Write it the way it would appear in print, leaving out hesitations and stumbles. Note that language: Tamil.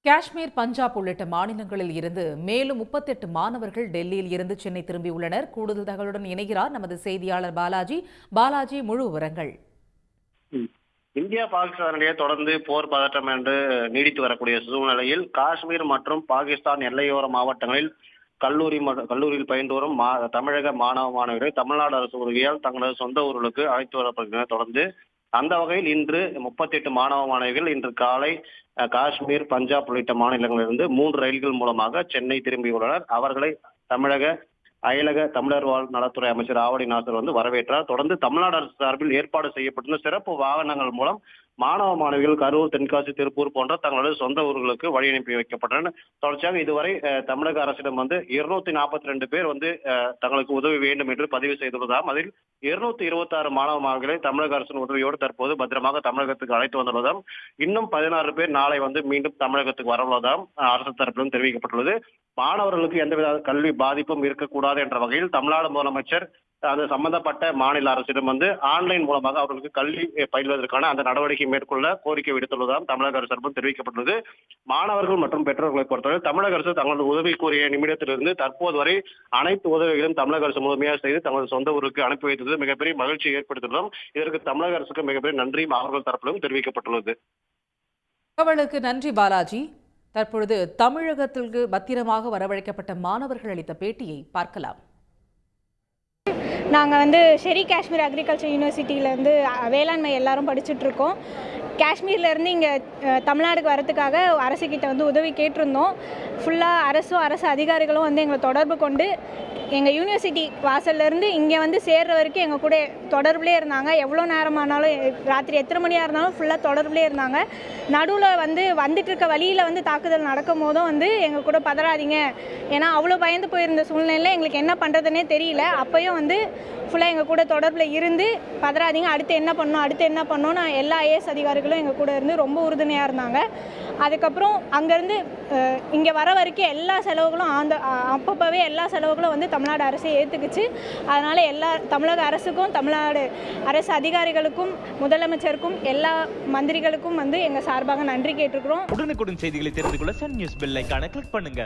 காஷ்மீர், பஞ்சாப் உள்ளிட்ட மாநிலங்களில் இருந்து மேலும் 38 மாணவர்கள் டெல்லியில் இருந்து சென்னை திரும்பியுள்ளனர். கூடுதல் தகவலுடன் இணைகிறார் நமது செய்தியாளர் பாலாஜி. பாலாஜி, முழு விவரங்கள். இந்தியா பாகிஸ்தான் இடையே தொடர்ந்து போர் பதற்றம் என்று நீடித்து வரக்கூடிய சூழ்நிலையில் காஷ்மீர் மற்றும் பாகிஸ்தான் எல்லையோர மாவட்டங்களில் கல்லூரியில் பயின்று வரும் தமிழக மாணவ மாணவியரை தமிழ்நாடு அரசு உதவியால் தங்களது சொந்த ஊர்களுக்கு அழைத்து வரப்படுகின்றனர். தொடர்ந்து அந்த வகையில் இன்று 38 மாணவ மாணவிகள் இன்று காலை காஷ்மீர், பஞ்சாப் உள்ளிட்ட மாநிலங்களிலிருந்து 3 ரயில்கள் மூலமாக சென்னை திரும்பியுள்ளனர். அவர்களை தமிழக அயலக தமிழர் வாழ் நலத்துறை அமைச்சர் ஆவடி நாசர் வரவேற்றார். தொடர்ந்து தமிழ்நாடு அரசு சார்பில் ஏற்பாடு செய்யப்பட்டுள்ள சிறப்பு வாகனங்கள் மூலம் மாணவ மாணவிகள் கரூர், தென்காசி, திருப்பூர் போன்ற தங்களது சொந்த ஊர்களுக்கு வழி அனுப்பி வைக்கப்பட்டனர். தொடர்ச்சியாக இதுவரை தமிழக அரசிடம் 242 பேர் தங்களுக்கு உதவி வேண்டும் என்று பதிவு செய்துள்ளதாம். அதில் 226 மாணவ மாணவிகளை தமிழக அரசின் உதவியோடு தற்போது பத்திரமாக தமிழகத்துக்கு அழைத்து வந்துள்ளதாம். இன்னும் 16 பேர் நாளை மீண்டும் தமிழகத்துக்கு வரவுள்ளதாம் அரசு தரப்பிலும் தெரிவிக்கப்பட்டுள்ளது. மாணவர்களுக்கு எந்தவித கல்வி பாதிப்பும் இருக்கக்கூடாது என்ற வகையில் தமிழ்நாடு முதலமைச்சர் அது சம்பந்தப்பட்ட மாநில அரசிடம் ஆன்லைன் மூலமாக அவர்களுக்கு கல்வி பயில்வதற்கான அந்த நடவடிக்கை மேற்கொள்ள கோரிக்கை விடுத்துள்ளதாம் தமிழக அரசு தரப்பில் தெரிவிக்கப்பட்டுள்ளது. மாணவர்கள் மற்றும் பெற்றோர்களை பொறுத்தவரை தமிழக அரசு தங்களது உதவி கோரிய நிமிடத்திலிருந்து தற்போது வரை அனைத்து உதவிகளும் தமிழக அரசு முழுமையாக செய்து தங்களது சொந்த ஊருக்கு அனுப்பி வைத்தது மிகப்பெரிய மகிழ்ச்சியை ஏற்படுத்தியுள்ளோம். இதற்கு தமிழக அரசுக்கு மிகப்பெரிய நன்றியும் அவர்கள் தரப்பிலும் தெரிவிக்கப்பட்டுள்ளது. தகவலுக்கு நன்றி பாலாஜி. தற்பொழுது தமிழகத்திற்கு பத்திரமாக வரவழைக்கப்பட்ட மாணவர்கள் அளித்த பேட்டியை பார்க்கலாம். நாங்கள் ஷெரி காஷ்மீர் அக்ரிகல்ச்சர் யூனிவர்சிட்டியிலேருந்து வேளாண்மை எல்லாரும் படிச்சுட்ருக்கோம். காஷ்மீர்லேருந்து இங்கே தமிழ்நாடுக்கு வரத்துக்காக அரசுக்கிட்ட உதவி கேட்டிருந்தோம். ஃபுல்லாக அரசு அதிகாரிகளும் எங்களை தொடர்பு கொண்டு எங்கள் யூனிவர்சிட்டி வாசல்லேருந்து இங்கே சேர்ற வரைக்கும் எங்கள் கூட தொடர்புலேயே இருந்தாங்க. எவ்வளோ நேரமானாலும், ராத்திரி எத்தனை மணியாக இருந்தாலும் ஃபுல்லாக தொடர்புலேயே இருந்தாங்க. நடுவில் வந்துட்டு இருக்க வழியில் தாக்குதல் நடக்கும் போதும் எங்கள் கூட பதறாதீங்க, ஏன்னா அவ்வளோ பயந்து போயிருந்த சூழ்நிலையில் எங்களுக்கு என்ன பண்ணுறதுனே தெரியல. அப்போயும் ஃபுல்லாக எங்கள் கூட தொடர்பில் இருந்து பதறாதீங்க, அடுத்து என்ன பண்ணோன்னு எல்லா ஐஏஎஸ் அதிகாரிகளும் எங்கள் கூட இருந்து ரொம்ப உறுதுணையாக இருந்தாங்க. அதுக்கப்புறம் அங்கேருந்து இங்கே வர வரைக்கும் எல்லா செலவுகளும் அப்பப்போவே எல்லா செலவுகளும் தமிழ்நாடு அரசே ஏற்றுக்குச்சு. அதனால் தமிழக அரசுக்கும் தமிழ்நாடு அரசு அதிகாரிகளுக்கும் முதலமைச்சருக்கும் எல்லா மந்திரிகளுக்கும் எங்கள் சார்பாக நன்றி கேட்டுக்கிறோம். உடனுக்குடன் செய்திகளை தெரிந்து கொள்ள சன் நியூஸ் பெல் ஐகானை கிளிக் பண்ணுங்க.